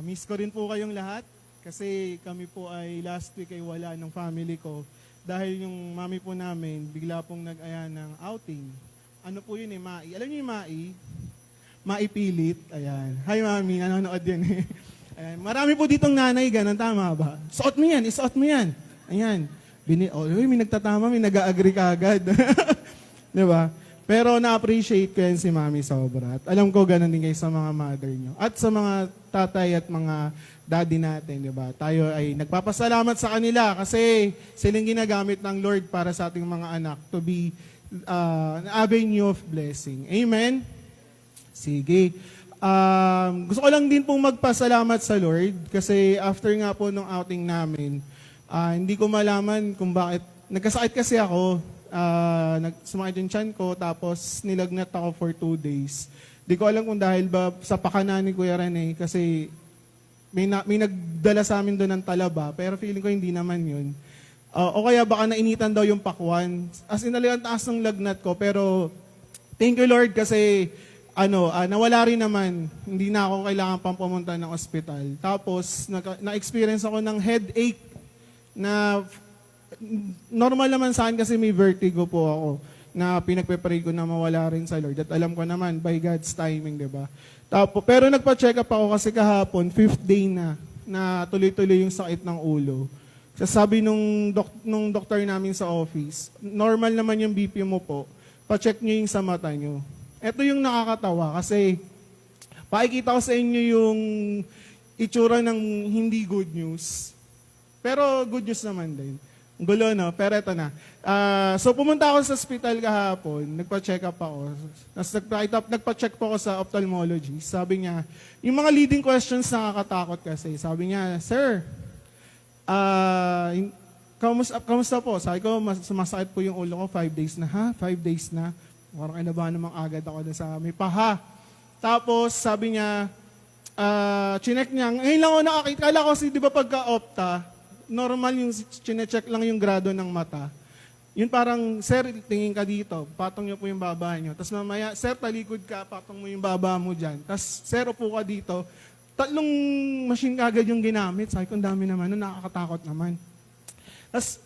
Miss ko rin po kayong lahat kasi kami po ay last week ay wala ng family ko dahil yung mami po namin bigla pong nag-aya ng outing. Ano po yun Mai? Alam niyo yung Mai? Mai Pilit. Ayan. Hi mami, nanonood yan eh. Ayan. Marami po ditong nanay, ganun, tama ba? Isuot mo yan, isuot mo yan. Ayan. May nagtatama, may nag-agree ka agad. Di ba? Pero na-appreciate ko yan si Mami sobra. At alam ko ganun din kayo sa mga mother nyo. At sa mga tatay at mga daddy natin, di ba? Tayo ay nagpapasalamat sa kanila kasi silang ginagamit ng Lord para sa ating mga anak to be an avenue of blessing. Amen? Sige. Gusto ko lang din pong magpasalamat sa Lord kasi after nga po nung outing namin, hindi ko malaman kung bakit. Nagkasakit kasi ako. Sumakit yung tiyan ko, tapos nilagnat ako for 2 days. Di ko alam kung dahil ba sa pakana ni Kuya Rene, kasi may nagdala sa amin doon ng talaba, pero feeling ko hindi naman yun. O kaya baka nainitan daw yung pakwan. As in, ang taas ng lagnat ko, pero thank you Lord kasi nawala rin naman. Hindi na ako kailangan pang pumunta ng ospital. Tapos, na-experience ako ng headache na normal naman sa akin kasi may vertigo po ako na pinagpe-pray ko na mawala rin sa Lord. At alam ko naman, by God's timing, di ba? Pero nagpa-check up ako kasi kahapon, 5th day na tuloy-tuloy yung sakit ng ulo. Sabi nung doktor namin sa office, normal naman yung BP mo po, pa-check nyo yung sa mata nyo. Ito yung nakakatawa kasi pakikita ko sa inyo yung itsura ng hindi good news. Pero good news naman din. Gulo, no? Pero eto na. So, pumunta ako sa hospital kahapon. Nagpa-check up ako. Nagpa-check po ako sa ophthalmology. Sabi niya, yung mga leading questions nakakatakot kasi. Sabi niya, Sir, kamusta po? Sabi ko, sumasakit po yung ulo ko 5 days na. Ha? 5 days na? Parang kinabahan namang agad ako na sa may paha. Tapos, sabi niya, chinek niya. Ngayon lang ako nakakita. Kala ko kasi, di ba pagka-opta, normal yung chinecheck lang yung grado ng mata. Yun parang, Sir, tingin ka dito, patong niyo po yung baba niyo. Tapos mamaya, Sir, talikod ka, patong mo yung baba mo dyan. Tapos, Sir, upo ka dito. 3 machine kagad yung ginamit. Sabi ko, ang dami naman, nakakatakot naman. Tapos,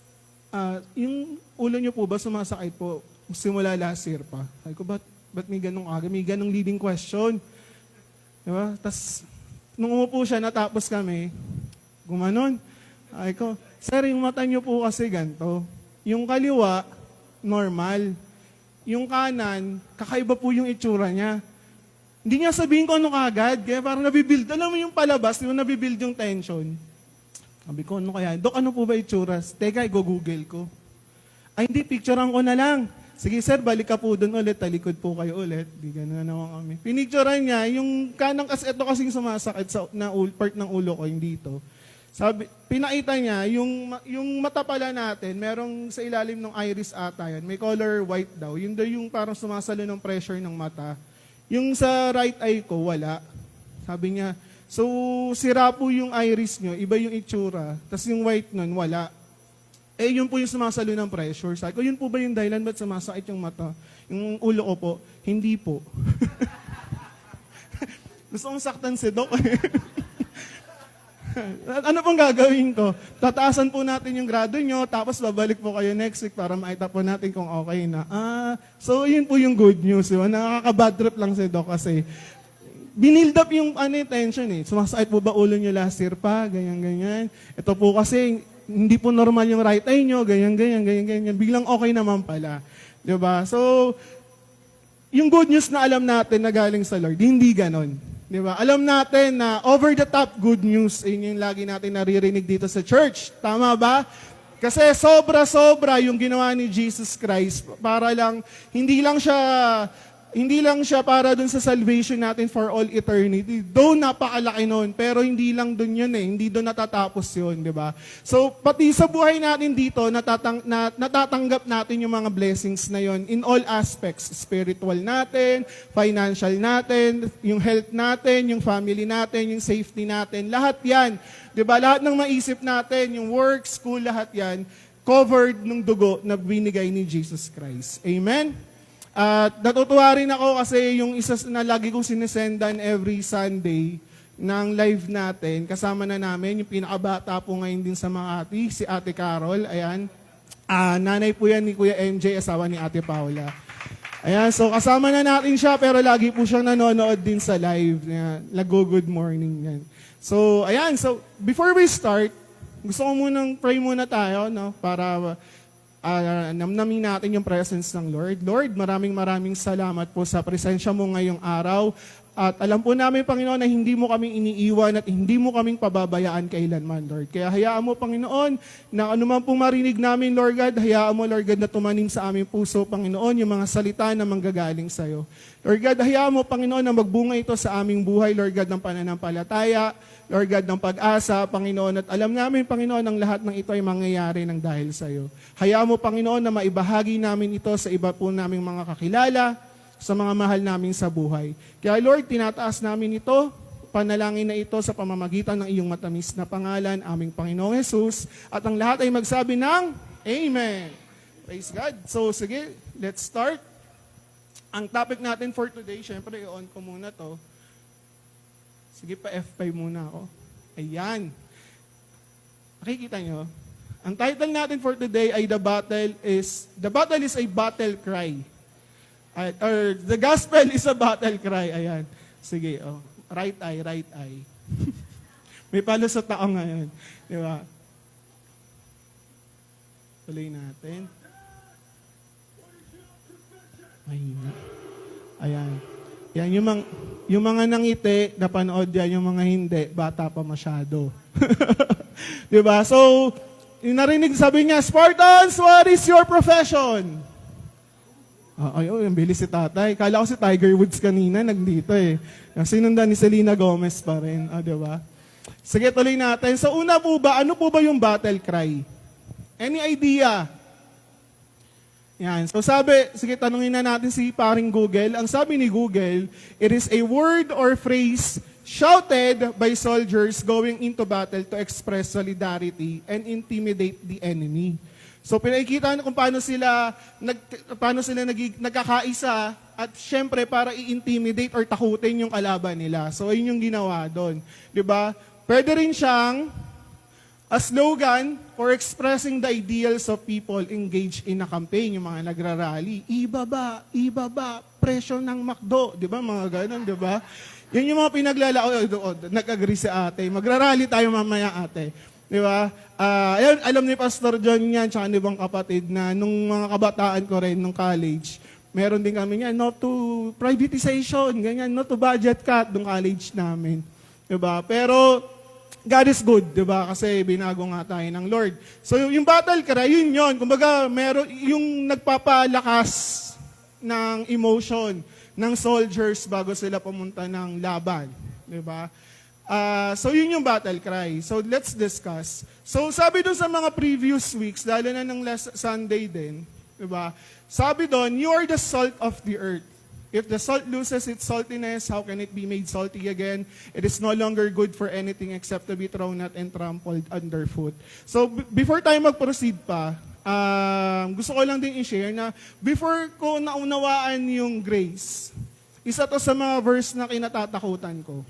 yung ulo niyo po ba sumasakit po? Simula last year pa. Sabi ko, ba't may ganong aga? May ganong leading question. Diba? Tapos, nung umupo siya, natapos kami, gumanon. Ay ko, Sir, yung mata niyo po kasi ganito. Yung kaliwa, normal. Yung kanan, kakaiba po yung itsura niya. Hindi niya sabihin ko ano kagad, kaya parang nabibuild. Alam mo yung palabas, yung nabibuild yung tension. Sabi ko, ano kaya? Dok, ano po ba itsura? Teka, go-google ko. Ay, hindi, picturean ko na lang. Sige, Sir, balik ka po doon ulit. Talikod po kayo ulit. Di gano'n na naman kami. Pinicturean niya, yung kanang kasi ito kasing sumasakit sa part ng ulo ko, yung dito. Sabi, pinakita niya, yung mata pala natin, merong sa ilalim ng iris ata yan, may color white daw. Yun daw yung parang sumasalo ng pressure ng mata. Yung sa right eye ko, wala. Sabi niya, so sira po yung iris nyo, iba yung itsura, tas yung white nun, wala. Yun po yung sumasalo ng pressure. Sabi ko, yun po ba yung dahilan ba't sumasakit yung mata? Yung ulo ko po, hindi po. Gusto kong saktan si Doc. Ano pong gagawin ko? Tataasan po natin yung grado nyo, tapos babalik po kayo next week para makita po natin kung okay na. So yun po yung good news. Diba? Nakaka-bad trip lang si Doc kasi binild up yung tension eh. Sumasakit po ba ulo nyo last year pa? Ganyan. Ito po kasi hindi po normal yung right eye nyo, ganyan. Biglang okay naman pala. Diba? So, yung good news na alam natin na galing sa Lord, hindi ganon. Diba? Alam natin na over-the-top good news, yun yung lagi natin naririnig dito sa church. Tama ba? Kasi sobra-sobra yung ginawa ni Jesus Christ para lang, hindi lang siya para dun sa salvation natin for all eternity. Though napakalaki nun, pero hindi lang dun yun eh. Hindi dun natatapos yun, di ba? So, pati sa buhay natin dito, natatanggap natin yung mga blessings na yun in all aspects. Spiritual natin, financial natin, yung health natin, yung family natin, yung safety natin. Lahat yan. Di ba? Lahat ng maisip natin, yung work, school, lahat yan, covered ng dugo na binigay ni Jesus Christ. Amen? At natutuwa rin ako kasi yung isa na lagi kong sinisendan every Sunday, ng live natin. Kasama na namin yung pinakabata po ngayon din sa Makati, si Ate Carol. Ayan. Nanay po yan ni Kuya MJ, asawa ni Ate Paula. Ayan, so kasama na natin siya pero lagi po siyang nanonood din sa live. Good morning yan. So, ayan. So, before we start, gusto ko munang pray muna tayo, no? Para namnamin natin yung presence ng Lord. Lord, maraming salamat po sa presensya mo ngayong araw. At alam po namin, Panginoon, na hindi mo kaming iniiwan at hindi mo kaming pababayaan kailanman, Lord. Kaya hayaan mo, Panginoon, na anuman pong marinig namin, Lord God, hayaan mo, Lord God, na tumanim sa aming puso, Panginoon, yung mga salita na manggagaling sa'yo. Lord God, hayaan mo, Panginoon, na magbunga ito sa aming buhay, Lord God, ng pananampalataya, Lord God, ng pag-asa, Panginoon, at alam namin, Panginoon, ang lahat ng ito ay mangyayari ng dahil sa'yo. Hayaan mo, Panginoon, na maibahagi namin ito sa iba po naming mga kakilala, sa mga mahal namin sa buhay. Kaya Lord, tinataas namin ito, panalangin na ito sa pamamagitan ng iyong matamis na pangalan, aming Panginoong Jesus, at ang lahat ay magsabi ng Amen. Praise God. So sige, let's start. Ang topic natin for today, syempre i-on ko muna to. Sige pa, F5 muna ako. Ayan. Nakikita nyo? Ang title natin for today ay The Battle is a Battle Cry. Or the gospel is a battle cry. Ayan. Sige, oh. Right eye. May palo sa tao ngayon. Di ba? Tuloy natin. Mahina. Ayan. Yan, yung mga nangiti, napanood yan, yung mga hindi, bata pa masyado. Di ba? So, yung narinig, sabi niya, Spartans, what is your profession? Ang bilis si tatay. Kala ko si Tiger Woods kanina, nagdito eh. Sinundan ni Selena Gomez pa rin. Di ba? Sige, tuloy natin. So una po ba, ano po ba yung battle cry? Any idea? Yan. So sige, tanungin na natin si paring Google. Ang sabi ni Google, it is a word or phrase shouted by soldiers going into battle to express solidarity and intimidate the enemy. So pinakikita kung paano sila nagkakaisa at syempre para i-intimidate or takutin yung kalaban nila. So ayun yung ginawa doon, 'di ba? Pwede rin siyang a slogan for expressing the ideals of people engaged in a campaign, yung mga nagrarally. Ibaba, presyo ng McDo, 'di ba? Mga ganun, 'di ba? Yan yung mga nag-agree si ate. Magrarally tayo mamaya, ate. Di ba? Alam ni Pastor John yan, tsaka ni ibang kapatid na nung mga kabataan ko rin, nung college, meron din kami yan, no to privatization, ganyan, no to budget cut, nung college namin. Di ba? Pero, God is good, di ba? Kasi binago nga tayo ng Lord. So, yung battle cry, yun. Kumbaga, meron, yung nagpapalakas ng emotion ng soldiers bago sila pumunta ng laban. Di ba? So yun yung battle cry. So let's discuss. So sabi doon sa mga previous weeks, lalo na ng last Sunday din, diba? Sabi doon, you are the salt of the earth. If the salt loses its saltiness, how can it be made salty again? It is no longer good for anything except to be thrown out and trampled underfoot. So before tayo mag-proceed pa, gusto ko lang din i-share na before ko naunawaan yung grace, isa to sa mga verse na kinatatakutan ko.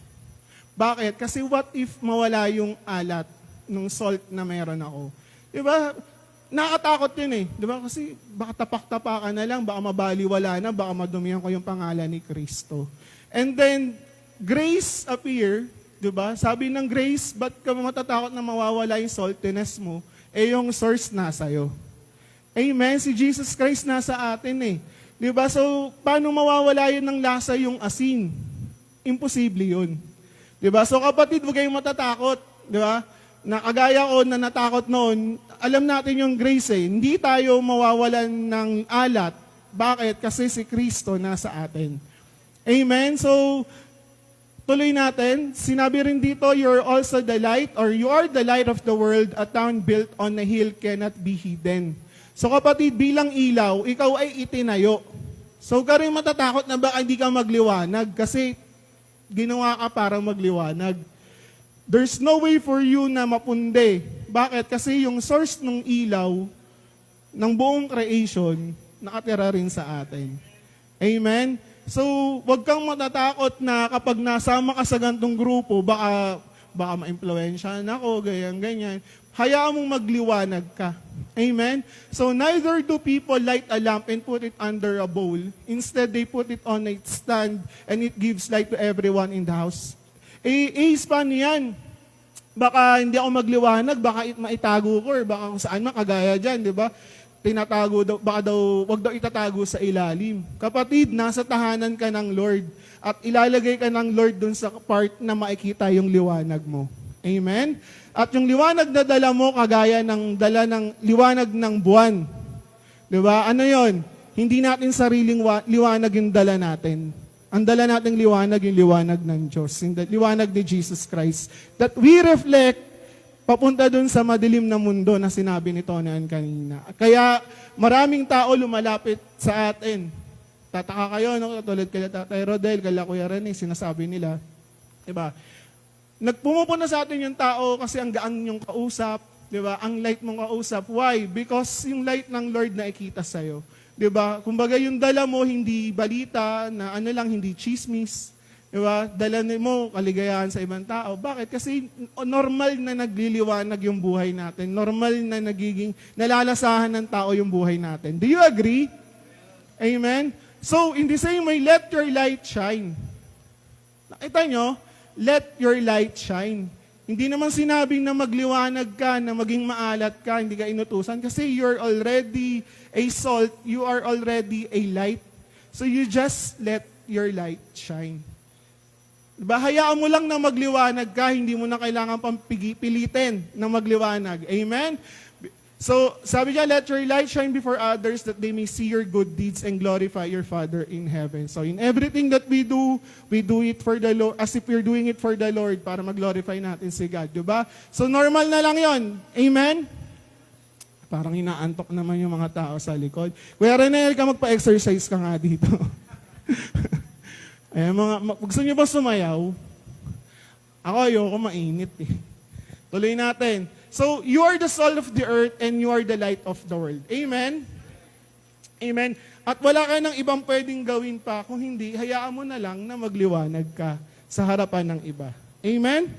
Bakit? Kasi what if mawala yung alat ng salt na meron ako? Diba? Nakakatakot yun eh. Diba? Kasi baka tapak-tapakan na lang, baka mabaliwala na, baka madumihan ko yung pangalan ni Kristo. And then, grace appear, diba? Sabi ng grace, ba't ka matatakot na mawawala yung saltiness mo? Eh yung source nasa'yo. Amen? Si Jesus Christ nasa atin eh. Diba? So, paano mawawala yun ng lasa yung asin? Imposible yun. Diba? So kapatid, huwag kayong matatakot. Diba? Nakagaya ko na natakot noon, alam natin yung grace eh. Hindi tayo mawawalan ng alat. Bakit? Kasi si Kristo nasa atin. Amen? So, tuloy natin. Sinabi rin dito, you're also the light or you are the light of the world. A town built on a hill cannot be hidden. So kapatid, bilang ilaw, ikaw ay itinayo. So ka rin matatakot na baka hindi ka magliwanag kasi ginawa ka para magliwanag. There's no way for you na mapundi. Bakit? Kasi yung source ng ilaw ng buong creation nakatira rin sa atin. Amen? So, wag kang matatakot na kapag nasama ka sa gantong grupo, baka ma-impluwensyahan ako, ganyan. Hayaan mong magliwanag ka. Amen? So, neither do people light a lamp and put it under a bowl. Instead, they put it on a stand and it gives light to everyone in the house. Paano yan? Baka hindi ako magliwanag, baka maitago ko, or baka kung saan makagaya dyan, di ba? Tinatago daw, wag daw itatago sa ilalim. Kapatid, nasa tahanan ka ng Lord at ilalagay ka ng Lord dun sa part na makikita yung liwanag mo. Amen? At yung liwanag na dala mo, kagaya ng dala ng liwanag ng buwan. Di ba? Ano yon? Hindi natin sariling liwanag yung dala natin. Ang dala nating liwanag yung liwanag ng Diyos. Yung liwanag ni Jesus Christ. That we reflect papunta dun sa madilim na mundo na sinabi ni Tonan kanina. Kaya maraming tao lumalapit sa atin. Tataka kayo, no? Tulad kay Tatay Rodel, kay Kuya Rene, sinasabi nila. Diba? Nagpumupunta sa atin yung tao kasi ang gaan yung kausap. Diba? Ang light mong kausap. Why? Because yung light ng Lord na ikita sa'yo. Diba? Kumbaga yung dala mo, hindi balita, na ano lang, hindi chismis. Diba? Dala mo kaligayahan sa ibang tao. Bakit? Kasi normal na nagliliwanag yung buhay natin. Normal na nalalasahan ng tao yung buhay natin. Do you agree? Amen? So, in the same way, let your light shine. Nakita nyo? Let your light shine. Hindi naman sinabing na magliwanag ka, na maging maalat ka, hindi ka inutusan. Kasi you're already a salt, you are already a light. So you just let your light shine. Diba? Hayaan mo lang na magliwanag ka, hindi mo na kailangan pang pilitin na magliwanag. Amen? So, sabi niya, let your light shine before others that they may see your good deeds and glorify your Father in heaven. So, in everything that we do it for the Lord, as if we're doing it for the Lord para mag-glorify natin si God. Diba? So, normal na lang yon. Amen? Parang inaantok naman yung mga tao sa likod. Kuya Renel, ka magpa-exercise ka nga dito. Ayan, gusto niyo ba sumayaw? Ako, ayoko mainit eh. Tuloy natin. So, you are the salt of the earth and you are the light of the world. Amen? Amen. At wala ka nang ibang pwedeng gawin pa. Kung hindi, hayaan mo na lang na magliwanag ka sa harapan ng iba. Amen?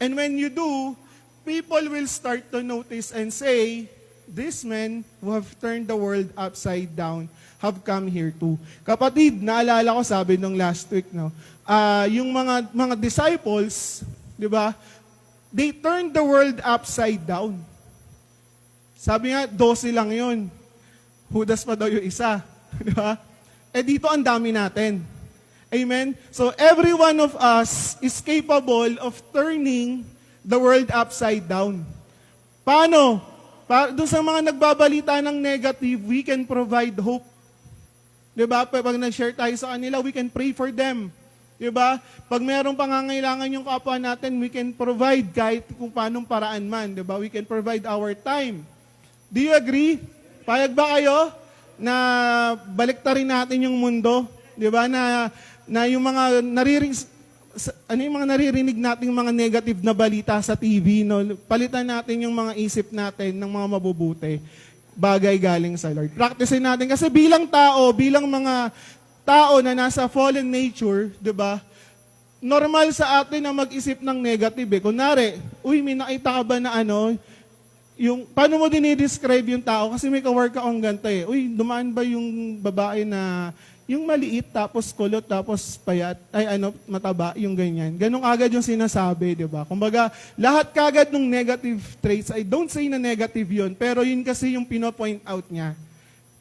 And when you do, people will start to notice and say, these men who have turned the world upside down have come here too. Kapatid, naalala ko, sabi nung last week, no, yung mga disciples, di ba, they turned the world upside down. Sabi nga, 12 lang yun. Judas pa daw yung isa. Di ba? Eh dito ang dami natin. Amen? So every one of us is capable of turning the world upside down. Paano? Doon sa mga nagbabalita ng negative, we can provide hope. Di ba? Pag nag-share tayo sa kanila, we can pray for them. Diba? Pag mayroong pangangailangan yung kapwa natin, we can provide kahit kung paanong paraan man. Diba? We can provide our time. Do you agree? Payag ba kayo na baliktarin natin yung mundo? Diba? Na yung mga naririnig nating mga negative na balita sa TV, no? Palitan natin yung mga isip natin ng mga mabubuti. Bagay galing sa Lord. Practicein natin. Kasi bilang mga tao na nasa fallen nature, di ba? Normal sa atin na mag-isip ng negative. Kunwari, may nakita ka ba na paano mo dinidescribe yung tao? Kasi may kawork akong ganito eh. Dumaan ba yung babae na, yung maliit, tapos kulot, tapos payat, mataba, yung ganyan. Ganun agad yung sinasabi, di ba? Kumbaga, lahat kagad ng negative traits, I don't say na negative yun, pero yun kasi yung pino-point out niya.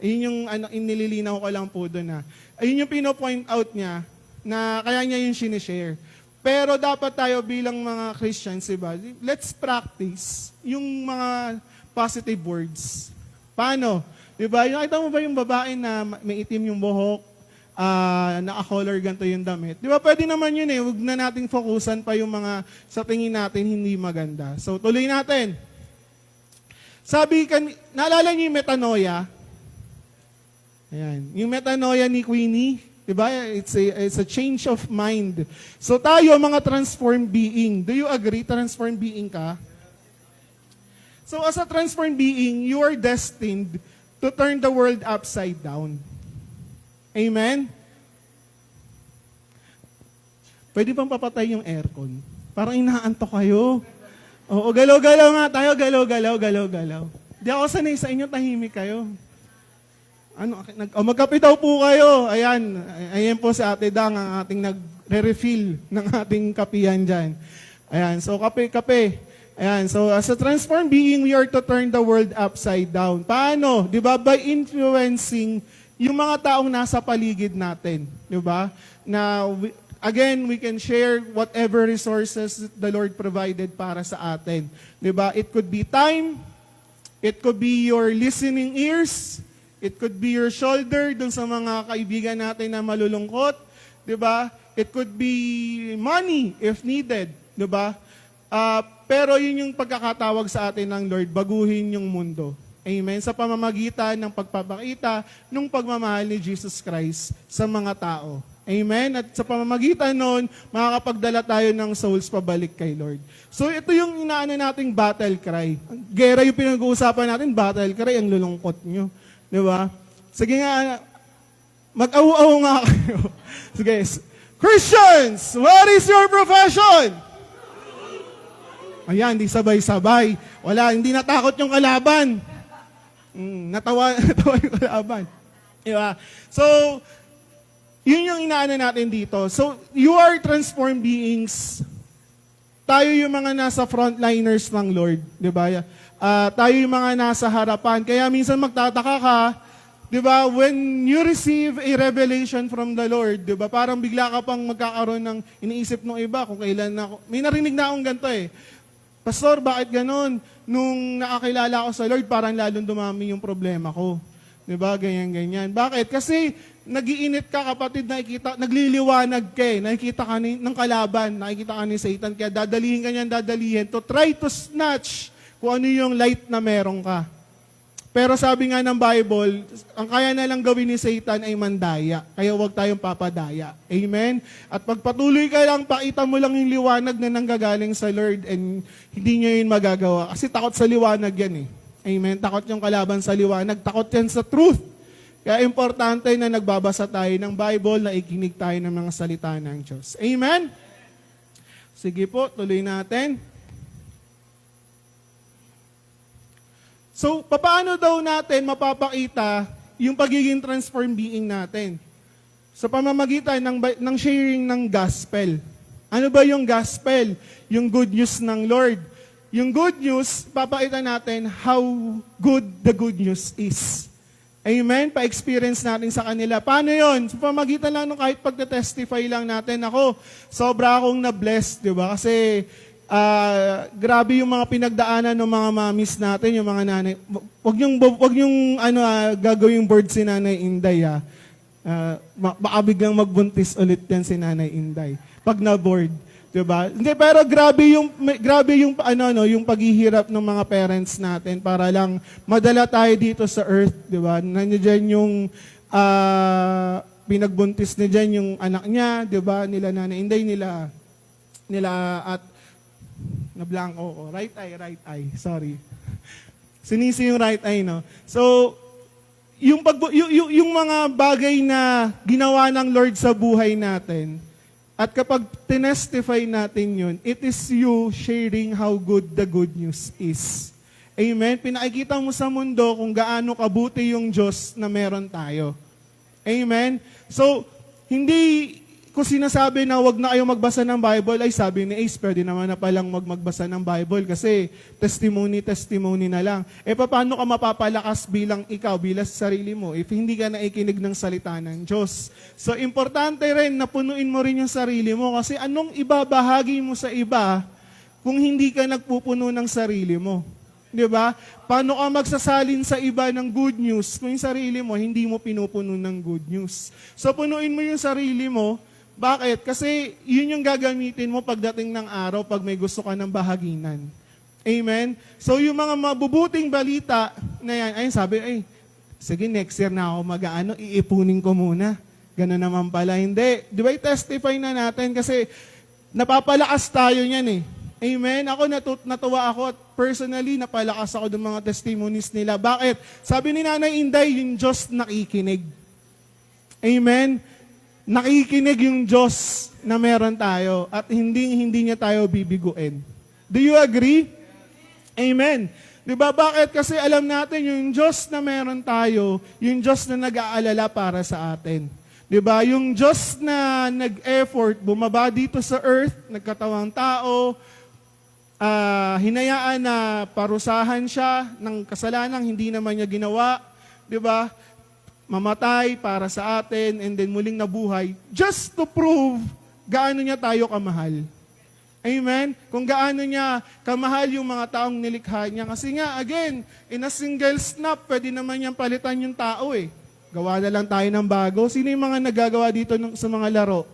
Ayun yung inililinaw ko lang po doon na. Ayun yung pino-point out niya na kaya niya yung sinishare. Pero dapat tayo bilang mga Christians, diba? Let's practice yung mga positive words. Paano? Diba? Nakita mo ba yung babae na may itim yung buhok, naka-color ganito yung damit? Diba? Pwede naman yun eh. Huwag na nating fokusan pa yung mga sa tingin natin hindi maganda. So tuloy natin. Naalala niyo yung metanoia? Ayan. Yung metanoia ni Queenie, diba? It's a change of mind. So tayo, mga transformed being. Do you agree, transformed being ka? So as a transformed being, you are destined to turn the world upside down. Amen? Pwede bang papatay yung aircon? Parang inaantok kayo. Oo, galaw-galaw nga tayo, galaw-galaw. Di ako sanay sa inyo, tahimik kayo. Magkape daw po kayo. Ayan po si Ate Dang, ang ating nagre-refill ng ating kapihan dyan. Ayan, so kape. Ayan, so as a transformed being, we are to turn the world upside down. Paano? Di ba? By influencing yung mga taong nasa paligid natin. Di ba? Again, we can share whatever resources the Lord provided para sa atin. Diba? It could be time, it could be your listening ears, it could be your shoulder dun sa mga kaibigan natin na malulungkot. Diba? It could be money if needed. Diba? Pero yun yung pagkakatawag sa atin ng Lord, baguhin yung mundo. Amen? Sa pamamagitan ng pagpapakita ng pagmamahal ni Jesus Christ sa mga tao. Amen? At sa pamamagitan nun, makakapagdala tayo ng souls pabalik kay Lord. So ito yung inaano nating battle cry. Gera yung pinag-uusapan natin, battle cry, ang lulungkot nyo. Di ba? Sige nga, mag-aw-aw nga kayo. Sige, Christians, what is your profession? Ayan, di sabay-sabay. Wala, hindi natakot yung kalaban. Natawa yung kalaban. Di ba? So, yun yung inaano natin dito. So, you are transformed beings. Tayo yung mga nasa frontliners ng Lord. Di ba? Tayo yung mga nasa harapan. Kaya minsan magtataka ka, di ba, when you receive a revelation from the Lord, di ba, parang bigla ka pang magkakaroon ng iniisip ng iba kung kailan na ako. May narinig na akong ganito eh. Pastor, bakit ganon? Nung nakakilala ako sa Lord, parang lalong dumami yung problema ko. Di ba? Ganyan. Bakit? Kasi nagiinit ka, kapatid, nagliliwanag ka eh. Nakikita ka ng kalaban, nakikita ka ni Satan. Kaya dadalihin to try to snatch kung ano yung light na meron ka. Pero sabi nga ng Bible, ang kaya na lang gawin ni Satan ay mandaya. Kaya huwag tayong papadaya. Amen? At pagpatuloy ka lang, pakita mo lang yung liwanag na nanggagaling sa Lord and hindi nyo yun magagawa. Kasi takot sa liwanag yan eh. Amen? Takot yung kalaban sa liwanag. Takot yan sa truth. Kaya importante na nagbabasa tayo ng Bible, na ikinig tayo ng mga salita ng Diyos. Amen? Sige po, tuloy natin. So, paano daw natin mapapakita yung pagiging transformed being natin? Sa pamamagitan ng sharing ng gospel. Ano ba yung gospel? Yung good news ng Lord. Yung good news, papakita natin how good the good news is. Amen? Pa-experience natin sa kanila. Paano yon? Sa pamamagitan lang kahit pagte-testify lang natin, ako, sobra akong na-blessed, di ba? Kasi, grabe yung mga pinagdaanan ng mga mamis natin, yung mga nanay. Wag yung gagawing board si Nanay Inday, ha? Baka biglang magbuntis ulit yan si Nanay Inday. Pag na-board. Diba? Hindi, pero grabe yung paghihirap ng mga parents natin para lang madala tayo dito sa earth, diba? Nandiyan yung pinagbuntis na dyan yung anak niya, diba? Nila Nanay Inday, nila at na-blanco ko. Right eye. Sorry. Sinisi yung right eye, no? So, yung mga bagay na ginawa ng Lord sa buhay natin, at kapag tinestify natin yun, it is you sharing how good the good news is. Amen? Pinakikita mo sa mundo kung gaano kabuti yung Diyos na meron tayo. Amen? So, hindi ko sinasabi na wag na kayo magbasa ng Bible, ay sabi ni Ace, pwede naman na palang magbasa ng Bible kasi testimony na lang. Paano ka mapapalakas bilang sa sarili mo if hindi ka naikinig ng salita ng Diyos? So, importante rin na punuin mo rin yung sarili mo kasi anong ibabahagi mo sa iba kung hindi ka nagpupuno ng sarili mo? Di ba? Paano ka magsasalin sa iba ng good news kung yung sarili mo hindi mo pinupuno ng good news? So, punuin mo yung sarili mo. Bakit? Kasi yun yung gagamitin mo pagdating ng araw pag may gusto ka ng bahaginan. Amen? So yung mga mabubuting balita na yan, ayun sabi, sige next year na ako iipunin ko muna. Ganun naman pala. Hindi. Di ba i-testify na natin kasi napapalakas tayo niyan eh. Amen? Ako natuwa ako at personally napalakas ako ng mga testimonies nila. Bakit? Sabi ni Nanay Inday, yung Diyos nakikinig. Amen? Nakikinig yung Diyos na meron tayo at hindi niya tayo bibiguin. Do you agree? Amen. Di ba? Bakit? Kasi alam natin yung Diyos na meron tayo, yung Diyos na nag-aalala para sa atin. Di ba? Yung Diyos na nag-effort, bumaba dito sa earth, nagkatawang tao, hinayaan na parusahan siya ng kasalanang hindi naman niya ginawa. Di ba? Mamatay para sa atin and then muling nabuhay just to prove gaano niya tayo kamahal. Amen? Kung gaano niya kamahal yung mga taong nilikha niya. Kasi nga, again, in a single snap, pwede naman niyang palitan yung tao eh. Gawa na lang tayo ng bago. Sino yung mga nagagawa dito sa mga laro?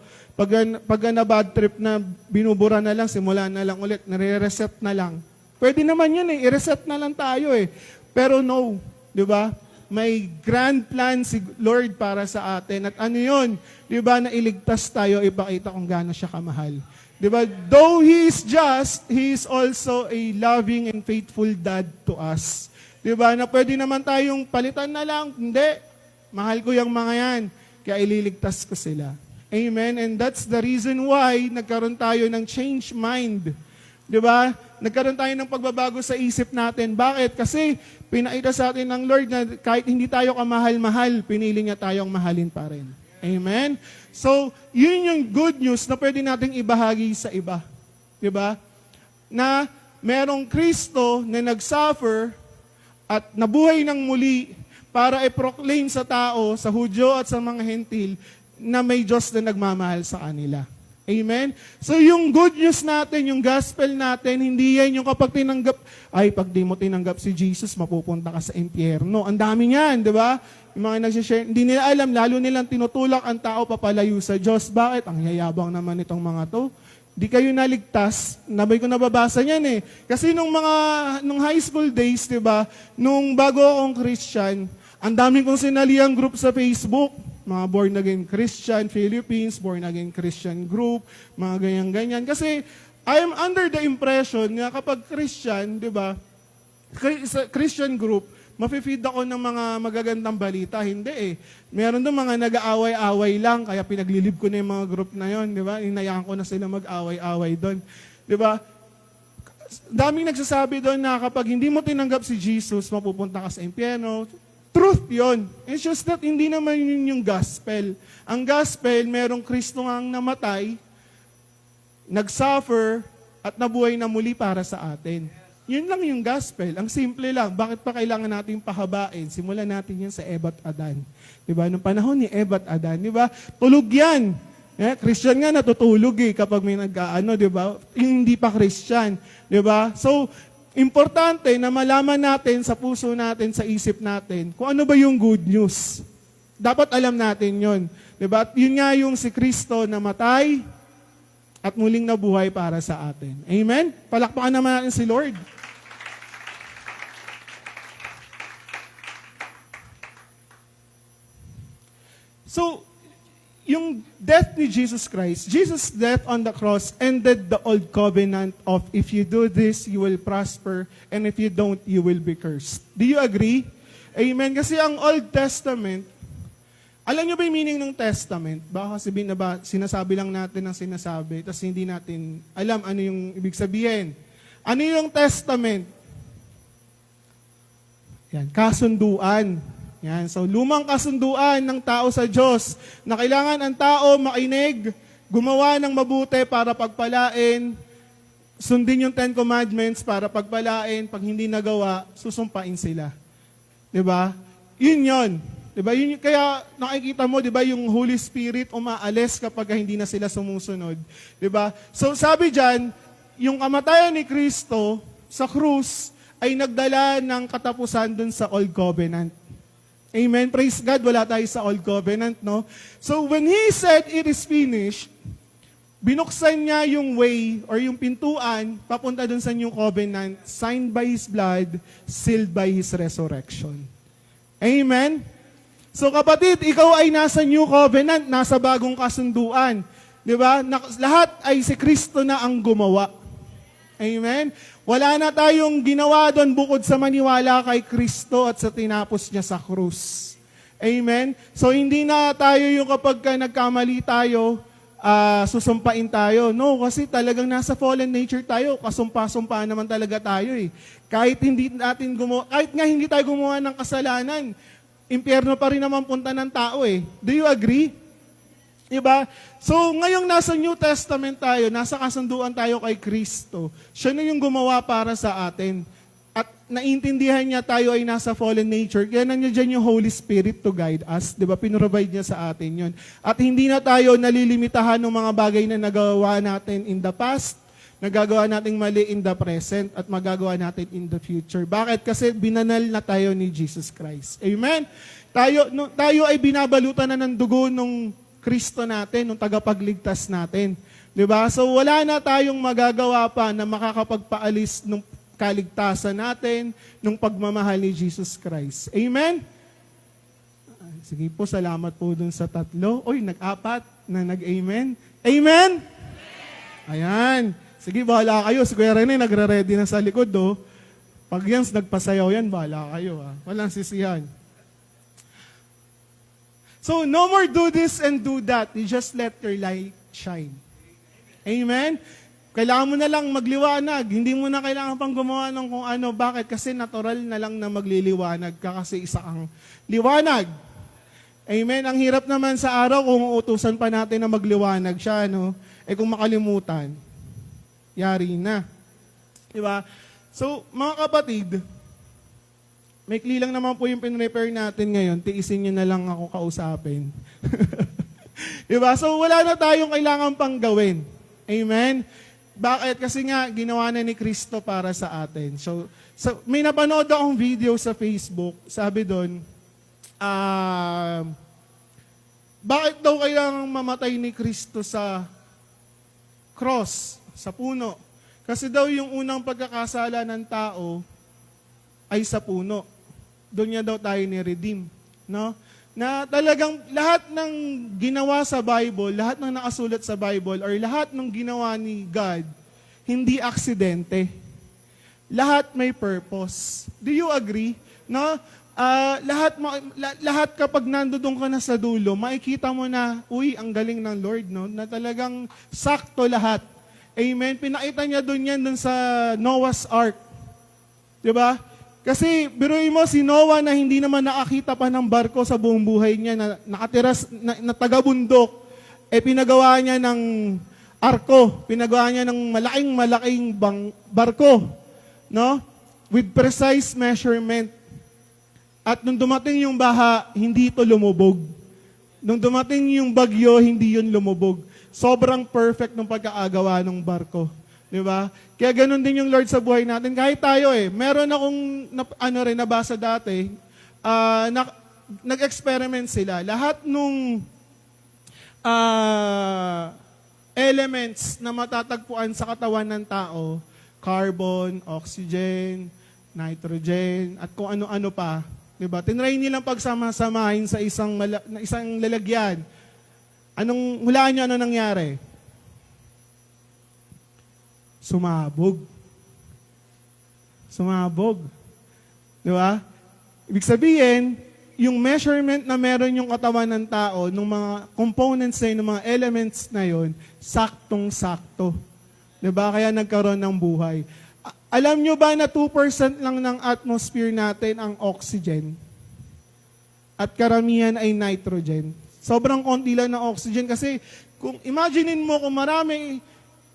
Pag na bad trip na binubura na lang, simula na lang ulit, nare-reset na lang. Pwede naman yun eh, i-reset na lang tayo eh. Pero no, di ba? May grand plan si Lord para sa atin. At ano yun? Di ba, na iligtas tayo, ipakita kung gaano siya kamahal. Diba? Though He is just, He is also a loving and faithful dad to us. Diba? Na pwede naman tayong palitan na lang. Hindi. Mahal ko yung mga yan. Kaya ililigtas ko sila. Amen? And that's the reason why nagkaroon tayo ng change mind. Diba? Nagkaroon tayo ng pagbabago sa isip natin. Bakit? Kasi pinaita sa atin ng Lord na kahit hindi tayo kamahal-mahal, pinili niya tayong mahalin pa rin. Amen? So, yun yung good news na pwede nating ibahagi sa iba. Diba? Na merong Kristo na nag-suffer at nabuhay ng muli para i-proclaim sa tao, sa Hudyo at sa mga Hentil, na may Diyos na nagmamahal sa kanila. Amen? So, yung good news natin, yung gospel natin, hindi yan yung kapag tinanggap, pag di mo tinanggap si Jesus, mapupunta ka sa impyerno. Ang dami niyan, di ba? Yung mga nagsishare, hindi nila alam, lalo nilang tinutulak ang tao papalayo sa Diyos. Bakit? Ang yayabang naman itong mga to. Di kayo naligtas. Nabay ko nababasa niyan eh. Kasi nung high school days, di ba, nung bago akong Christian, ang dami kong sinaliang group sa Facebook. Mga born again Christian Philippines, born again Christian group, mga ganyan-ganyan. Kasi I am under the impression na kapag Christian, di ba, Christian group, mafe-feed ako ng mga magagandang balita. Hindi eh. Meron doon mga nag-aaway-away lang, kaya pinaglilib ko na yung mga group na yon, di ba? Inayaan ko na sila mag-away-away doon. Di ba? Daming nagsasabi doon na kapag hindi mo tinanggap si Jesus, mapupunta ka sa impyerno. Truth yon. It's just that hindi naman yun yung gospel. Ang gospel, merong Kristo ngang namatay, nag-suffer, at nabuhay na muli para sa atin. Yun lang yung gospel. Ang simple lang. Bakit pa kailangan natin pahabain? Simulan natin yan sa Eva at Adan. Diba? Nung panahon ni Eva at Adan, diba? Tulog yan. Christian nga natutulog kapag may diba? Hindi pa Christian. Diba? So, importante na malaman natin sa puso natin, sa isip natin, kung ano ba yung good news. Dapat alam natin yun. Diba? At yun nga yung si Kristo na matay at muling nabuhay para sa atin. Amen? Palakpakan naman natin si Lord. So, yung death ni Jesus Christ, Jesus' death on the cross ended the old covenant of if you do this, you will prosper, and if you don't, you will be cursed. Do you agree? Amen? Kasi ang Old Testament, alam niyo ba yung meaning ng testament? Baka sabihin na ba, sinasabi lang natin ang sinasabi, tapos hindi natin alam ano yung ibig sabihin. Ano yung testament? Yan, kasunduan. Yan, so lumang kasunduan ng tao sa Diyos na kailangan ang tao makinig, gumawa ng mabuti para pagpalain, sundin yung 10 Commandments para pagpalain, pag hindi nagawa, susumpain sila. Diba? Yun yun. Diba? Yun, kaya nakikita mo, diba, yung Holy Spirit umaalis kapag hindi na sila sumusunod. Diba? So sabi dyan, yung kamatayan ni Kristo sa krus ay nagdala ng katapusan dun sa Old Covenant. Amen. Praise God, wala tayo sa Old Covenant, no? So when He said it is finished, binuksan niya yung way or yung pintuan papunta dun sa New Covenant, signed by His blood, sealed by His resurrection. Amen? So kapatid, ikaw ay nasa New Covenant, nasa bagong kasunduan. Di ba? Lahat ay si Kristo na ang gumawa. Amen? Wala na tayong ginawa doon bukod sa maniwala kay Kristo at sa tinapos niya sa krus. Amen? So hindi na tayo yung kapag nagkamali tayo, susumpain tayo. No, kasi talagang nasa fallen nature tayo. Kasumpa-sumpa naman talaga tayo eh. Kahit kahit nga hindi tayo gumawa ng kasalanan, impyerno pa rin naman punta ng tao eh. Do you agree? Diba? So, ngayong nasa New Testament tayo, nasa kasunduan tayo kay Kristo, siya na yung gumawa para sa atin. At naintindihan niya tayo ay nasa fallen nature. Kaya nandiyan yung Holy Spirit to guide us. Diba? Pinrovide niya sa atin yun. At hindi na tayo nalilimitahan ng mga bagay na nagawa natin in the past, nagagawa nating mali in the present, at magagawa natin in the future. Bakit? Kasi binanal na tayo ni Jesus Christ. Amen? Tayo ay binabalutan na ng dugo nung Kristo natin, nung tagapagligtas natin. Diba? So wala na tayong magagawa pa na makakapagpaalis ng kaligtasan natin, nung pagmamahal ni Jesus Christ. Amen? Sige po, salamat po dun sa tatlo. Oy, nag-apat na nag-amen. Amen? Ayan. Sige, bahala kayo. Si Kuya Rene, nagre-ready na sa likod, do. Pag yan, nagpasayaw yan, bahala kayo. Walang sisihan. So, no more do this and do that. You just let your light shine. Amen? Kailangan mo na lang magliwanag. Hindi mo na kailangan pang gumawa ng kung ano. Bakit? Kasi natural na lang na magliliwanag ka kasi isa kang liwanag. Amen? Ang hirap naman sa araw kung utusan pa natin na magliwanag siya. No? Kung makalimutan, yari na. Diba? So, mga kapatid, maikli lang naman po yung pinrepare natin ngayon. Tiisin nyo na lang ako kausapin. Diba? So, wala na tayong kailangan pang gawin. Amen? Bakit? Kasi nga, ginawa na ni Kristo para sa atin. So may napanood akong video sa Facebook. Sabi doon, bakit daw kailangang mamatay ni Kristo sa cross, sa puno? Kasi daw yung unang pagkakasala ng tao ay sa puno. Doon niya daw tayo ni-redeem. No? Na talagang lahat ng ginawa sa Bible, lahat ng nakasulat sa Bible, or lahat ng ginawa ni God, hindi aksidente. Lahat may purpose. Do you agree? No? Lahat kapag nandoon ka na sa dulo, makikita mo na, uy, ang galing ng Lord, no? Na talagang sakto lahat. Amen? Pinakita niya doon yan doon sa Noah's Ark. Diba? Kasi, biruin mo, si Noah na hindi naman nakakita pa ng barko sa buong buhay niya, na nakatira na taga-bundok, pinagawa niya ng arko, pinagawa niya ng malaking barko, no? With precise measurement. At nung dumating yung baha, hindi ito lumubog. Nung dumating yung bagyo, hindi yun lumubog. Sobrang perfect ng pagkaagawa ng barko. Di ba? Kaya ganun din yung Lord sa buhay natin. Kahit tayo meron akong nabasa dati, nag-experiment sila. Lahat nung elements na matatagpuan sa katawan ng tao, carbon, oxygen, nitrogen, at kung ano-ano pa, di ba? Tinry nilang pagsama-samahin sa isang lalagyan. Hulaan niyo ano nangyari? Sumabog. Di ba? Ibig sabihin, yung measurement na meron yung katawan ng tao, ng mga components na yun, ng mga elements na yun, saktong-sakto. Di ba? Kaya nagkaroon ng buhay. Alam nyo ba na 2% lang ng atmosphere natin ang oxygen? At karamihan ay nitrogen. Sobrang konti lang ng oxygen kasi kung imaginein mo kung marami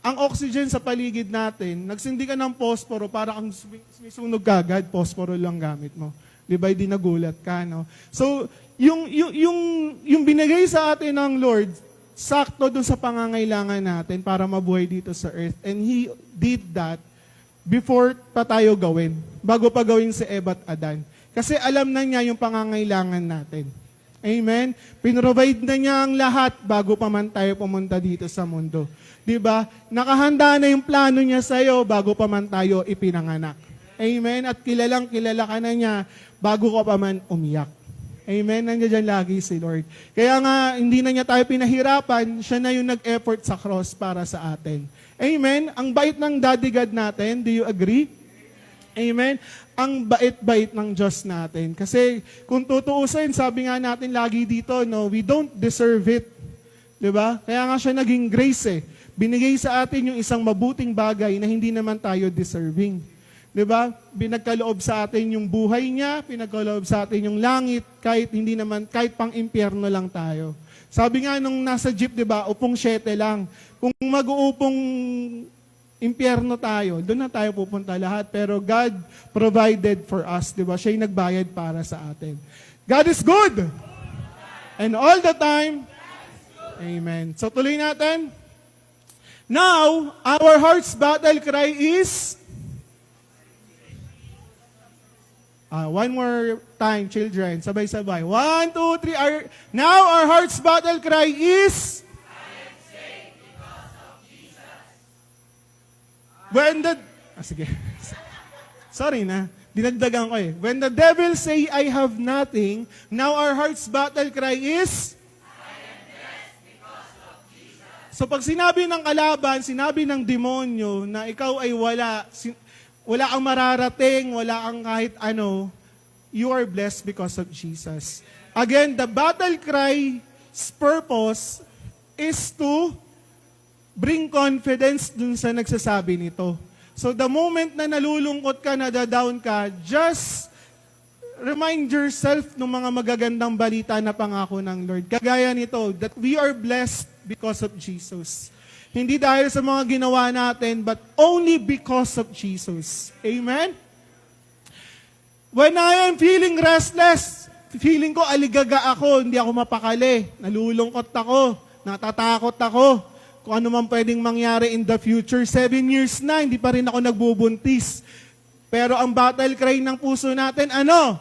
ang oxygen sa paligid natin, nagsindi ka ng posporo para kang sumisunog kagad, posporo lang gamit mo. Di ba? Hindi nagulat ka, no? So, yung binigay sa atin ng Lord, sakto dun sa pangangailangan natin para mabuhay dito sa earth. And He did that before pa tayo gawin, bago pa gawin si Eva at Adan. Kasi alam na niya yung pangangailangan natin. Amen? Pinrovide na niya ang lahat bago pa man tayo pumunta dito sa mundo. Diba? Nakahanda na yung plano niya sa'yo bago pa man tayo ipinanganak. Amen? At kilala ka na niya bago ka pa man umiyak. Amen? Nandiyan lagi si Lord. Kaya nga, hindi na niya tayo pinahirapan, siya na yung nag-effort sa cross para sa atin. Amen? Ang bait ng Daddy God natin, do you agree? Amen? Ang bait-bait ng Diyos natin. Kasi kung tutuusin, sabi nga natin lagi dito, no, we don't deserve it. Diba? Kaya nga siya naging grace eh. Binigay sa atin yung isang mabuting bagay na hindi naman tayo deserving. Diba? Pinagkaloob sa atin yung buhay niya, pinagkaloob sa atin yung langit, kahit hindi naman, kahit pang impyerno lang tayo. Sabi nga nung nasa jeep, diba, upong 7 lang. Kung mag-uupong impyerno tayo, doon na tayo pupunta lahat. Pero God provided for us, diba? Siya yung nagbayad para sa atin. God is good! And all the time, amen. So tuloy natin. Now, our heart's battle cry is, one more time, children. Sabay-sabay. 1, 2, 3. Now, our heart's battle cry is, I am saved because of Jesus. When the, sige. Sorry na. Dinagdagan ko eh. When the devil say, I have nothing, now our heart's battle cry is, I am blessed because of Jesus. So pag sinabi ng kalaban, sinabi ng demonyo na ikaw ay wala kang mararating, wala kang kahit ano, you are blessed because of Jesus. Again, the battle cry's purpose is to bring confidence dun sa nagsasabi nito. So the moment na nalulungkot ka, nadadown ka, just remind yourself ng mga magagandang balita na pangako ng Lord. Kagaya nito, that we are blessed because of Jesus. Hindi dahil sa mga ginawa natin, but only because of Jesus. Amen? When I am feeling restless, feeling ko aligaga ako, hindi ako mapakali, nalulungkot ako, natatakot ako, kung ano man pwedeng mangyari in the future. 7 years na, hindi pa rin ako nagbubuntis. Pero ang battle cry ng puso natin, ano?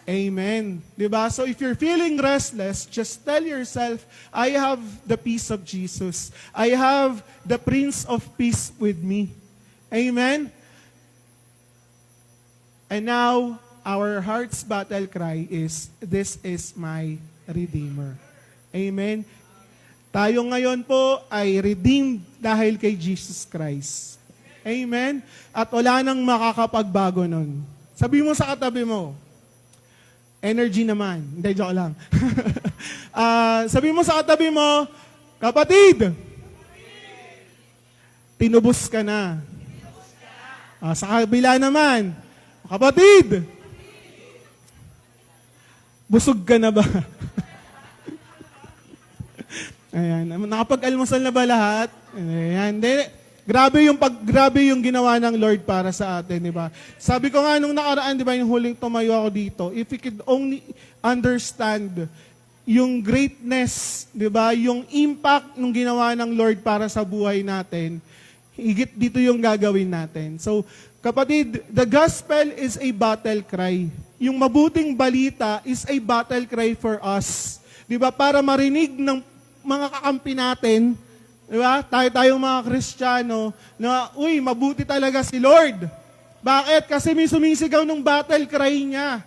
Amen. Diba? So if you're feeling restless, just tell yourself, I have the peace of Jesus. I have the Prince of Peace with me. Amen? And now, our heart's battle cry is, this is my Redeemer. Amen? Tayo ngayon po ay redeemed dahil kay Jesus Christ. Amen? At wala nang makakapagbago nun. Sabi mo sa katabi mo, energy naman. Hindi, joke lang. Sabi mo sa katabi mo, kapatid, tinubos ka na. Sa kabila naman, kapatid, busog ka na ba? Ayan, nakapag-almusal na ba lahat? Ayan, grabe yung ginawa ng Lord para sa atin, di ba? Sabi ko nga nung nakaraan, di ba, yung huling tumayo ako dito, if we could only understand yung greatness, di ba, yung impact ng ginawa ng Lord para sa buhay natin, higit dito yung gagawin natin. So, kapatid, the gospel is a battle cry. Yung mabuting balita is a battle cry for us. Di ba? Para marinig ng mga kakampi natin, di ba? Tayong mga Kristiyano, na, uy, mabuti talaga si Lord. Bakit? Kasi may sumisigaw ng battle cry niya.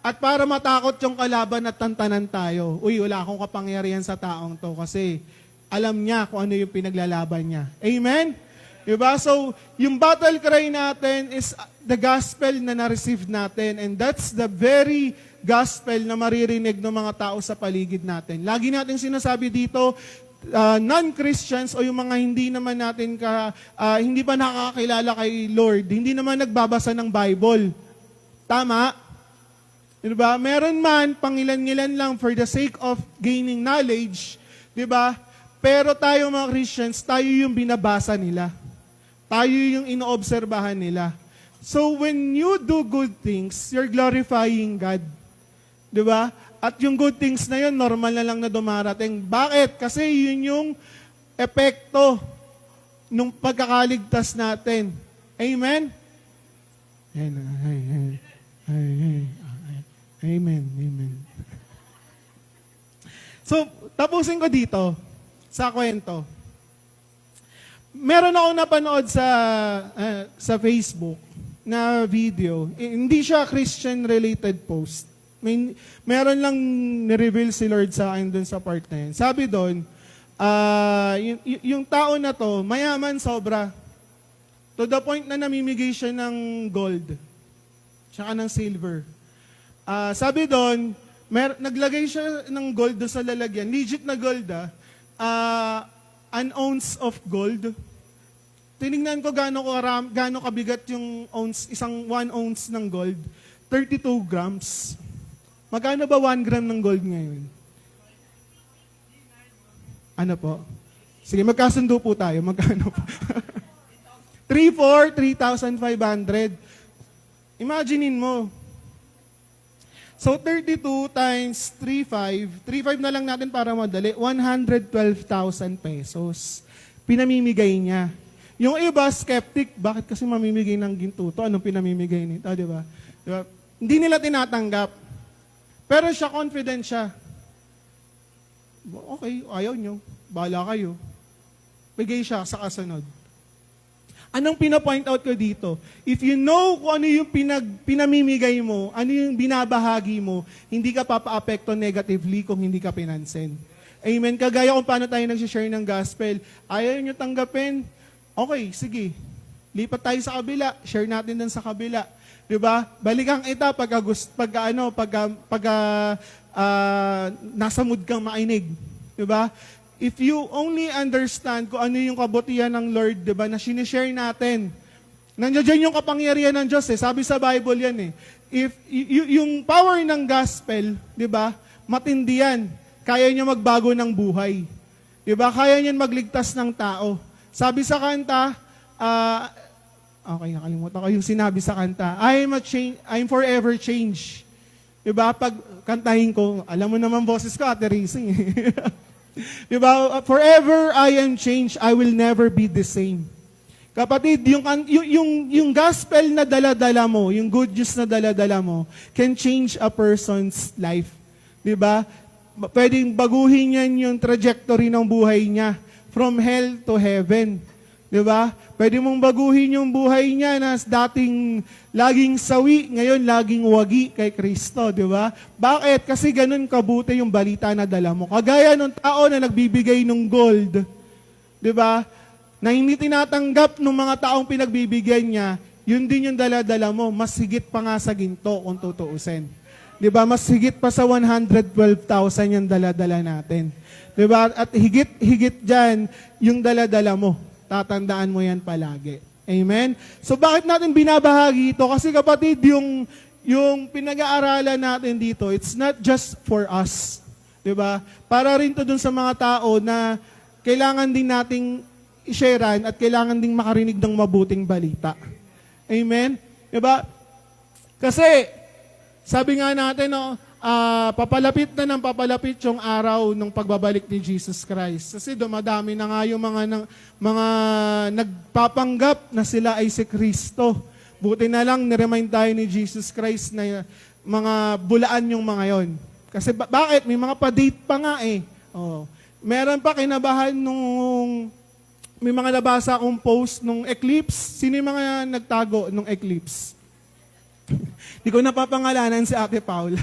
At para matakot yung kalaban at tantanan tayo, uy, wala akong kapangyarihan sa taong to kasi alam niya kung ano yung pinaglalaban niya. Amen? Diba? So, yung battle cry natin is the gospel na na-receive natin, and that's the very gospel na maririnig ng mga tao sa paligid natin. Lagi natin sinasabi dito, non-Christians o yung mga hindi naman natin hindi pa nakakakilala kay Lord, hindi naman nagbabasa ng Bible. Tama? Diba? Meron man, pangilan-ngilan lang for the sake of gaining knowledge, diba? Pero tayo mga Christians, tayo yung binabasa nila. Tayo yung inoobserbahan nila. So when you do good things, you're glorifying God. Di ba? At yung good things na yun, normal na lang na dumarating. Bakit? Kasi yun yung epekto ng pagkakaligtas natin. Amen? Amen. Amen. So, tapusin ko dito sa kwento. Meron akong napanood sa Facebook na video. Hindi siya Christian-related post. Meron lang ni-reveal si Lord sa akin dun sa part na yun. Sabi dun, yung tao na to, mayaman sobra. To the point na namimigay siya ng gold. Tsaka ng silver. Sabi dun, naglagay siya ng gold doon sa lalagyan. Legit na gold, an ounce of gold. Tinignan ko gaano kabigat yung ounce, isang 1 ounce ng gold. 32 grams. Magkano ba 1 gram ng gold ngayon? Ano po? Sige, magkasundo po tayo. Magkano po? 3,500. Imaginein mo. So, 32 times 3,500. 3,500 na lang natin para madali. 112,000 pesos. Pinamimigay niya. Yung iba, skeptic, bakit kasi mamimigay ng ginto to? Anong pinamimigay nito, di ba? Diba? Hindi nila tinatanggap. Pero siya, confident siya. Okay, ayaw nyo. Bahala kayo. Bigay siya sa kasunod. Anong pina-point out ko dito? If you know kung ano yung pinamimigay mo, ano yung binabahagi mo, hindi ka papa-apekto negatively kung hindi ka pinansin. Amen? Kagaya kung paano tayo nag-share ng gospel. Ayaw nyo tanggapin? Okay, sige. Lipat tayo sa kabila. Share natin din sa kabila. Diba? Balikang ita nasa mood kang mainig. Diba? If you only understand kung ano yung kabutihan ng Lord, diba, na sinishare natin, nandiyan dyan yung kapangyarihan ng Diyos. Sabi sa Bible yan eh. If yung power ng gospel, diba, matindi yan. Kaya niya magbago ng buhay. Diba? Kaya niya magligtas ng tao. Sabi sa kanta, okay, nakalimutan ko yung sinabi sa kanta, I'm forever changed. Diba? Pag kantahin ko, alam mo naman boses ko, Ate Racing. Diba? Forever I am changed, I will never be the same. Kapatid, yung gospel na dala-dala mo, yung good news na dala-dala mo, can change a person's life. Diba? Pwedeng baguhin yan yung trajectory ng buhay niya from hell to heaven. Diba? Pwede mong baguhin yung buhay niya na dating laging sawi, ngayon laging wagi kay Kristo. Diba? Bakit? Kasi ganun kabuti yung balita na dala mo. Kagaya ng tao na nagbibigay ng gold. Diba? Na hindi tinatanggap ng mga taong pinagbibigyan niya, yun din yung dala-dala mo. Mas higit pa nga sa ginto kung tutuusin. Diba? Mas higit pa sa 112,000 yung dala-dala natin. Diba? At higit dyan yung dala-dala mo. Tatandaan mo yan palagi. Amen? So bakit natin binabahagi ito? Kasi kapatid, yung pinag-aaralan natin dito, it's not just for us. Diba? Para rin to dun sa mga tao na kailangan din nating i-sharean at kailangan ding makarinig ng mabuting balita. Amen? Diba? Kasi, sabi nga natin, papalapit na ng papalapit yung araw ng pagbabalik ni Jesus Christ. Kasi dumadami na nga yung mga nagpapanggap na sila ay si Kristo. Buti na lang, niremind tayo ni Jesus Christ na mga bulaan yung mga yon. Kasi bakit? May mga pa-date pa nga eh. Oh. Meron pa kinabahan may mga nabasa akong post nung eclipse. Sino yung mga nagtago nung eclipse? Hindi ko napapangalanan si Ate Paula.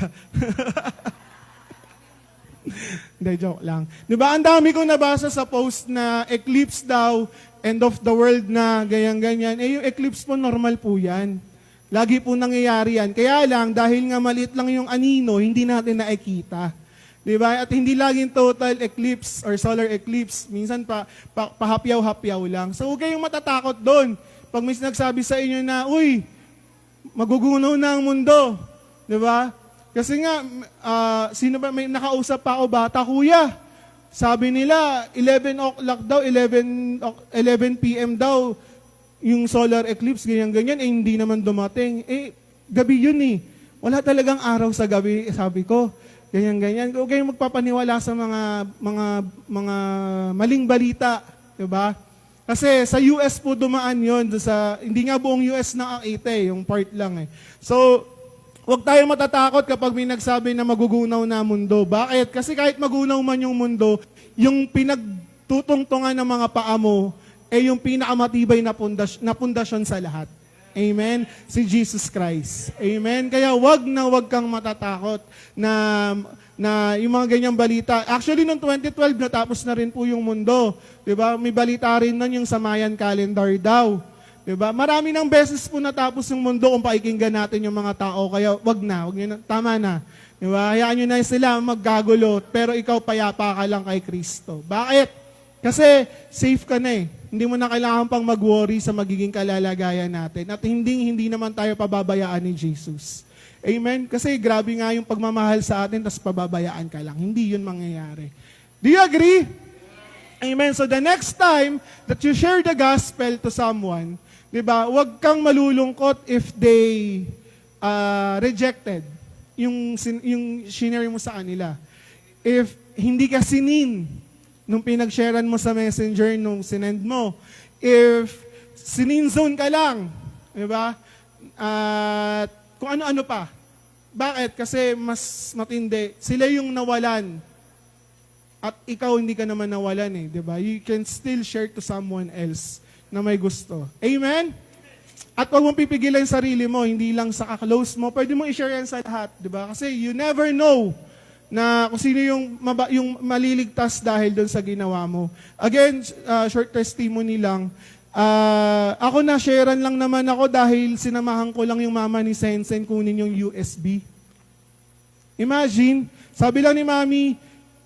Hindi, joke lang. Diba, ang dami ko nabasa sa post na eclipse daw, end of the world na, ganyan-ganyan. Eh, yung eclipse po, normal po yan. Lagi po nangyayari yan. Kaya lang, dahil nga maliit lang yung anino, hindi natin nakikita. Diba? At hindi laging total eclipse or solar eclipse. Minsan pahapyaw-hapyaw lang. So, huwag kayong matatakot doon. Pag may nagsabi sa inyo na, uy, magugunaw na ang mundo. Diba? Kasi nga, sino ba, may nakausap pa ako bata, kuya. Sabi nila, 11 o'clock daw, 11 p.m. daw, yung solar eclipse, ganyan-ganyan, eh hindi naman dumating. Eh, gabi yun eh. Wala talagang araw sa gabi, sabi ko. Ganyan-ganyan. Huwag kayong magpapaniwala sa mga maling balita. Diba? Kasi sa US po dumaan yon, hindi nga buong US na ang ite, yung part lang eh. So, huwag tayong matatakot kapag may nagsabi na magugunaw na mundo. Bakit? Kasi kahit magunaw man yung mundo, yung pinagtutungtungan ng mga paa mo, eh yung pinakamatibay na pundasyon sa lahat. Amen? Si Jesus Christ. Amen? Kaya wag kang matatakot na yung mga ganyang balita. Actually, noong 2012, natapos na rin po yung mundo. Diba? May balita rin nun yung sa Mayan calendar daw. Diba? Marami ng beses po natapos yung mundo kung pakikinggan natin yung mga tao. Kaya wag nyo na, tama na. Diba? Hayaan nyo na sila magkagulo, pero ikaw payapa ka lang kay Kristo. Bakit? Kasi safe ka na eh. Hindi mo na kailangan pang mag-worry sa magiging kalalagayan natin. At hindi naman tayo pababayaan ni Jesus. Amen? Kasi grabe nga yung pagmamahal sa atin, tapos pababayaan ka lang. Hindi yun mangyayari. Do you agree? Amen. So the next time that you share the gospel to someone, diba, wag kang malulungkot if they rejected yung shinare mo sa kanila. If hindi ka sinin nung pinag-sharean mo sa messenger nung sinend mo. If sininzone ka lang, diba? At kung ano-ano pa. Bakit? Kasi mas matindi. Sila yung nawalan. At ikaw hindi ka naman nawalan eh, di ba? You can still share to someone else na may gusto. Amen? At huwag mong pipigilan yung sarili mo, hindi lang sa kaklose mo. Pwede mo i-share yan sa lahat, di ba? Kasi you never know na kung sino yung maliligtas dahil doon sa ginawa mo. Again, short testimony lang. Ako na-sharean lang naman ako dahil sinamahan ko lang yung mama ni Sensen kunin yung USB. Imagine, sabi lang ni Mami,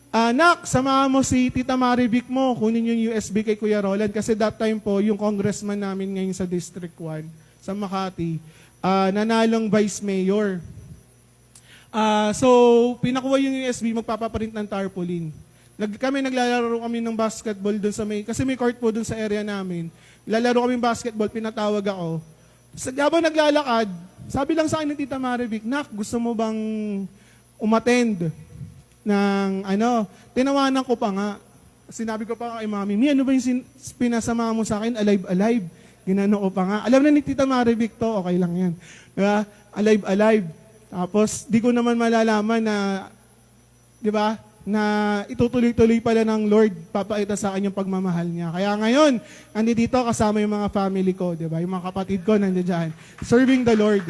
Nak, samahan mo si Tita Marivic mo, kunin yung USB kay Kuya Roland. Kasi that time po, yung congressman namin ngayon sa District 1, sa Makati, nanalong vice mayor. So, pinakuha yung USB, magpapaprint ng tarpaulin. Naglalaro kami ng basketball dun sa kasi may court po dun sa area namin. Lalaro kami basketball, pinatawag ako. Habang naglalakad, sabi lang sa akin ng Tita Marivic, Nak, gusto mo bang umattend ng tinawanan ko pa nga. Sinabi ko pa kay Mami, Mi, ano ba yung pinasama mo sa akin? Alive. Ginano ko pa nga. Alam na ni Tita Marivic to, okay lang yan. Diba? Alive. Tapos, di ko naman malalaman na, di ba, na itutuloy-tuloy pala ng Lord, papakita sa akin yung pagmamahal niya. Kaya ngayon, dito kasama yung mga family ko, di ba? Yung mga kapatid ko nandiyan dyan, serving the Lord.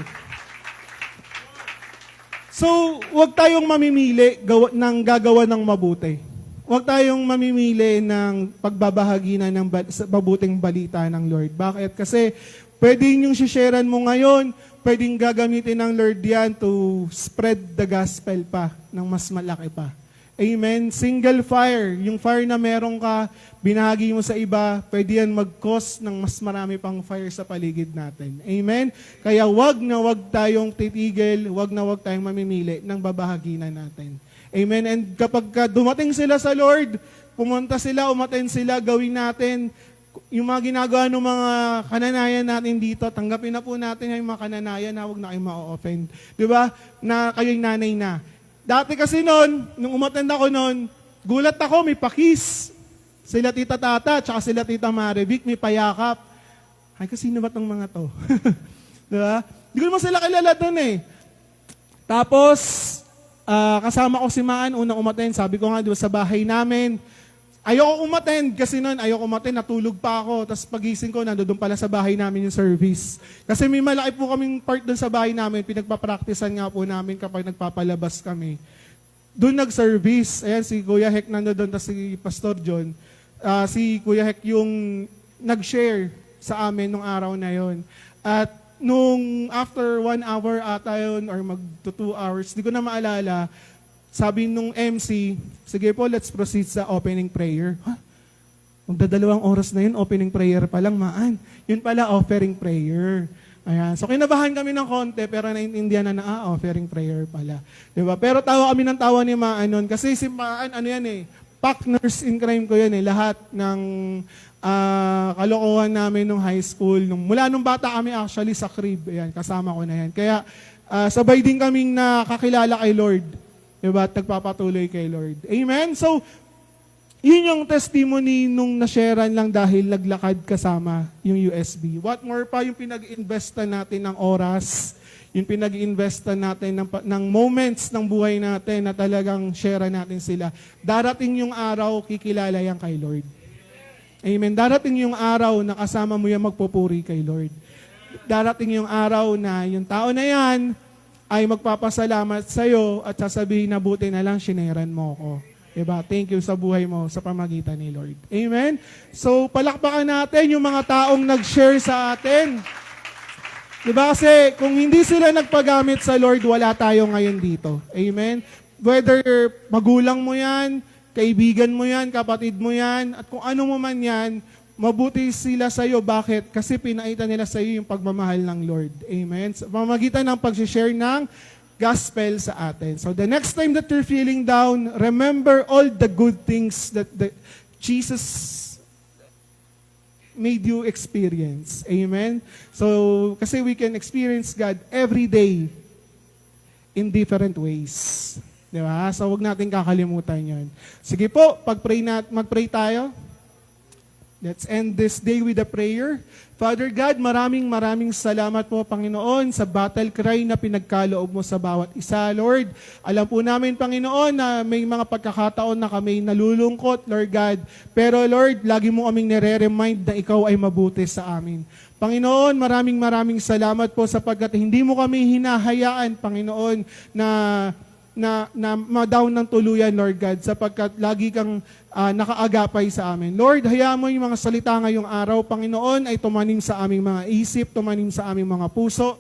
So, huwag tayong mamimili ng gagawa ng mabuti. Huwag tayong mamimili ng pagbabahagi na ng mabuting balita ng Lord. Bakit? Kasi pwedeng yung sisharean mo ngayon, pwedeng gagamitin ng Lord yan to spread the gospel pa ng mas malaki pa. Amen? Single fire. Yung fire na meron ka, binahagi mo sa iba, pwede yan mag-cause ng mas marami pang fire sa paligid natin. Amen? Kaya wag na wag tayong titigil, wag na wag tayong mamimili ng babahagi na natin. Amen? And kapag dumating sila sa Lord, pumunta sila, umattend sila, gawin natin yung mga ginagawa ng mga kananayan natin dito, tanggapin na po natin yung mga kananayan na huwag na kayong ma-offend. Di ba? Na kayo'y nanay na. Dati kasi noon, nung umattend ako noon, gulat ako, may pakis. Sila Tita Tata, tsaka sila Tita Marivic, may payakap. Ay, sino ba tong mga to? Diba? Hindi ko naman sila kilala doon eh. Tapos, kasama ko si Maan, unang umattend, sabi ko nga, diba, sa bahay namin, ayoko umattend kasi noon, natulog pa ako. Tapos pagising ko, nandoon pala sa bahay namin yung service. Kasi may malaki po kaming part doon sa bahay namin, pinagpapraktisan nga po namin kapag nagpapalabas kami. Doon nag-service. Ayan, si Kuya Hek nandoon, tapos si Pastor John. Si Kuya Hek yung nag-share sa amin nung araw na yon. At nung after 1 hour ata yun, or mag 2 hours, di ko na maalala, sabi nung MC, sige po, let's proceed sa opening prayer. Magdadalawang oras na yun, opening prayer pa lang, Maan. Yun pala, offering prayer. Ayan. So, kinabahan kami ng konti, pero naintindihan na offering prayer pala. Diba? Pero tawa kami ng tawa ni Maan nun. Kasi si Maan, partners in crime ko yan eh. Lahat ng kalokohan namin nung high school. Mula nung bata kami actually sa crib. Ayan, kasama ko na yan. Kaya, sabay din kaming nakakilala kay Lord. Diba? At nagpapatuloy kay Lord. Amen? So, yun yung testimony nung nasharean lang dahil naglakad kasama yung USB. What more pa yung pinag-investan natin ng oras, yung pinag-investan natin ng moments ng buhay natin na talagang share natin sila. Darating yung araw, kikilala yan kay Lord. Amen? Darating yung araw na kasama mo yan magpupuri kay Lord. Darating yung araw na yung tao na yan, ay magpapasalamat sa'yo at sasabihin na buti na lang, shineran mo ko. Diba? Thank you sa buhay mo sa pamagitan ni Lord. Amen? So, palakpakan natin yung mga taong nag-share sa atin. Diba? Kasi kung hindi sila nagpagamit sa Lord, wala tayo ngayon dito. Amen? Whether magulang mo yan, kaibigan mo yan, kapatid mo yan, at kung ano mo man yan, mabuti sila sa iyo. Bakit? Kasi pinaita nila sa iyo yung pagmamahal ng Lord. Amen? Sa pamamagitan ng pag-share ng gospel sa atin. So the next time that you're feeling down, remember all the good things that Jesus made you experience. Amen? So, kasi we can experience God every day in different ways. Di ba? So, huwag natin kakalimutan yon. Sige po, mag-pray tayo. Let's end this day with a prayer. Father God, maraming salamat po, Panginoon, sa battle cry na pinagkaloob mo sa bawat isa, Lord. Alam po namin, Panginoon, na may mga pagkakataon na kami nalulungkot, Lord God. Pero, Lord, lagi mo kaming nire-remind na ikaw ay mabuti sa amin. Panginoon, maraming salamat po sapagkat hindi mo kami hinahayaan, Panginoon, na ma-down ng tuluyan, Lord God, sapagkat lagi kang nakaagapay sa amin. Lord, hayaan mo yung mga salita ngayong araw, Panginoon, ay tumanim sa aming mga isip, tumanim sa aming mga puso,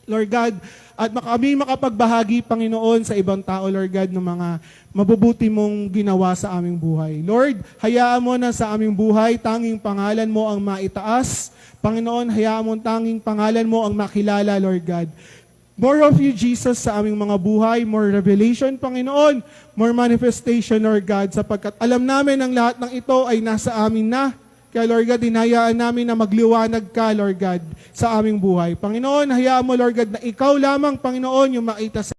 Lord God, at kami makapagbahagi, Panginoon, sa ibang tao, Lord God, ng mga mabubuti mong ginawa sa aming buhay. Lord, hayaan mo na sa aming buhay, tanging pangalan mo ang maitaas. Panginoon, hayaan mo tanging pangalan mo ang makilala, Lord God. More of you, Jesus, sa aming mga buhay, more revelation, Panginoon, more manifestation, Lord God, sapagkat alam namin ang lahat ng ito ay nasa amin na. Kaya, Lord God, hinayaan namin na magliwanag ka, Lord God, sa aming buhay. Panginoon, hayaan mo, Lord God, na ikaw lamang, Panginoon, yung makita sa